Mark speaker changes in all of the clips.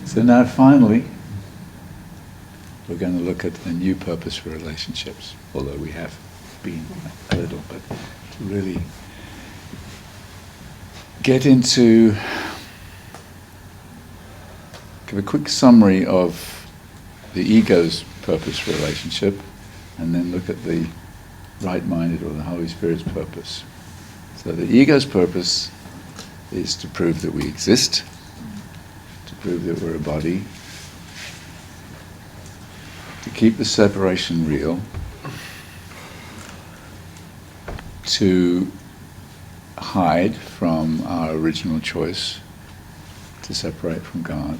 Speaker 1: So now finally, we're going to look at a new purpose for relationships, although we have been a little, but to really get into, give a quick summary of the ego's purpose for relationship, and then look at the right-minded or the Holy Spirit's purpose. So the ego's purpose is to prove that we exist, to prove that we're a body, to keep the separation real, to hide from our original choice to separate from God,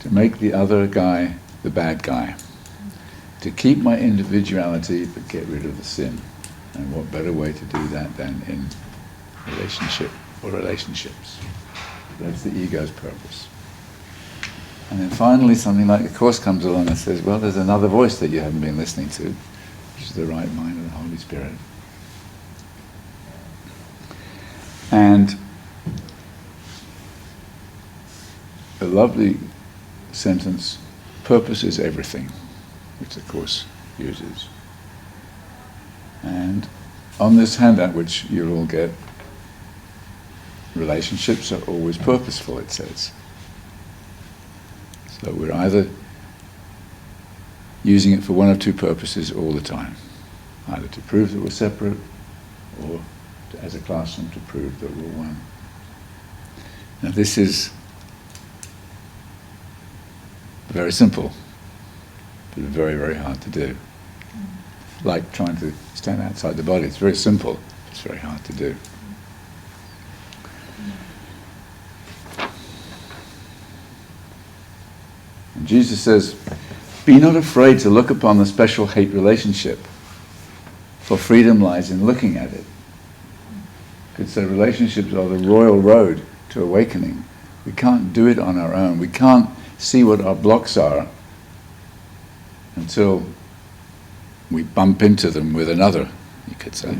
Speaker 1: to make the other guy the bad guy, to keep my individuality but get rid of the sin. And what better way to do that than in relationship or relationships? That's the ego's purpose. And then finally something like the Course comes along and says, well, there's another voice that you haven't been listening to, which is the right mind of the Holy Spirit. And a lovely sentence, purpose is everything, which the Course uses. And on this handout, which you'll all get, relationships are always purposeful, it says. So we're either using it for one of two purposes all the time, either to prove that we're separate or as a classroom to prove that we're one. Now this is very simple, but very, very hard to do. Like trying to stand outside the body. It's very simple, it's very hard to do. And Jesus says, be not afraid to look upon the special hate relationship, for freedom lies in looking at it. Could say relationships are the royal road to awakening. We can't do it on our own. We can't see what our blocks are until we bump into them with another, you could say.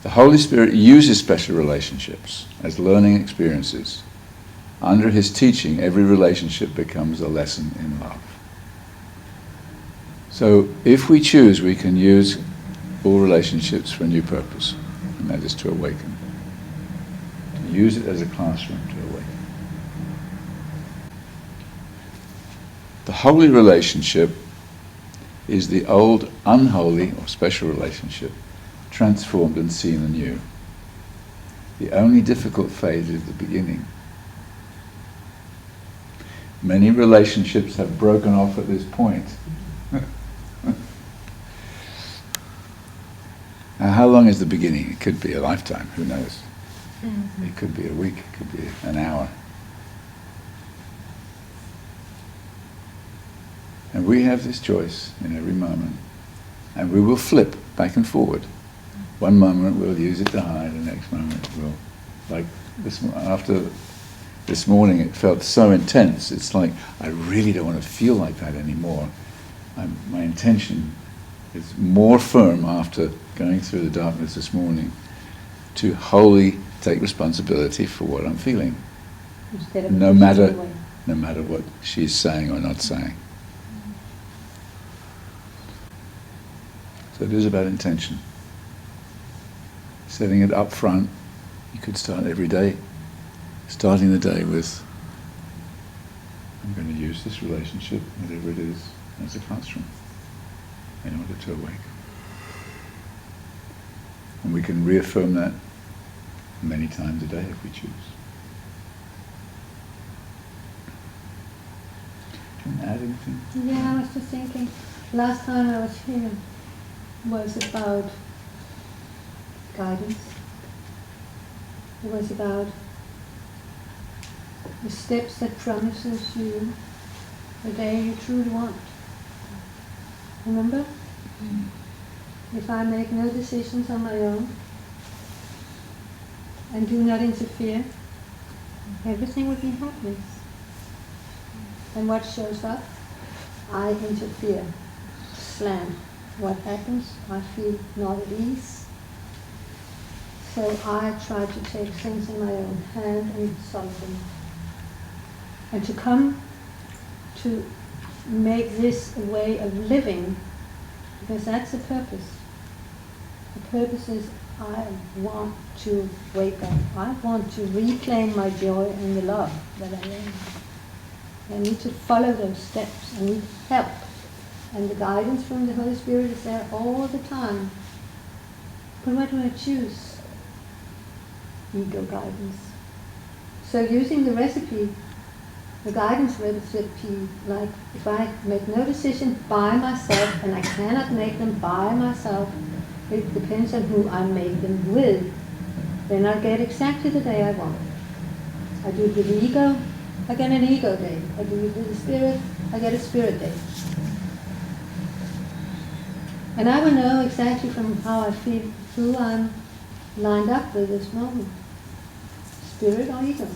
Speaker 1: The Holy Spirit uses special relationships as learning experiences. Under His teaching, every relationship becomes a lesson in love. So if we choose, we can use all relationships for a new purpose, and that is to awaken. To use it as a classroom to awaken. The holy relationship is the old unholy or special relationship transformed and seen anew. The only difficult phase is the beginning. Many relationships have broken off at this point. Now, how long is the beginning? It could be a lifetime, who knows? Mm-hmm. It could be a week, it could be an hour. And we have this choice in every moment. And we will flip back and forward. One moment we'll use it to hide, the next moment we'll, like this, after this morning it felt so intense, it's like, I really don't want to feel like that anymore. My intention is more firm after going through the darkness this morning to wholly take responsibility for what I'm feeling. No matter what she's saying or not saying. So it is about intention. Setting it up front, you could start every day. Starting the day with, I'm going to use this relationship, whatever it is, as a classroom in order to awaken. And we can reaffirm that many times a day if we choose. Do you want to add anything?
Speaker 2: Yeah, I was just thinking, last time I was here was about guidance. It was about the steps that promises you the day you truly want. Remember? If I make no decisions on my own and do not interfere, everything will be happiness. And what shows up? I interfere. Slam. What happens? I feel not at ease. So I try to take things in my own hand and solve them. And to come to make this a way of living, because that's the purpose. The purpose is I want to wake up. I want to reclaim my joy and the love that I am. I need to follow those steps. I need help. And the guidance from the Holy Spirit is there all the time. But what do I choose? Ego guidance. So using the recipe, the guidance recipe, like if I make no decision by myself, and I cannot make them by myself, it depends on who I make them with, then I'll get exactly the day I want. I do it with the ego, I get an ego day. I do it with the spirit, I get a spirit day. And I will know exactly from how I feel who I'm lined up with this moment. Spirit or ego.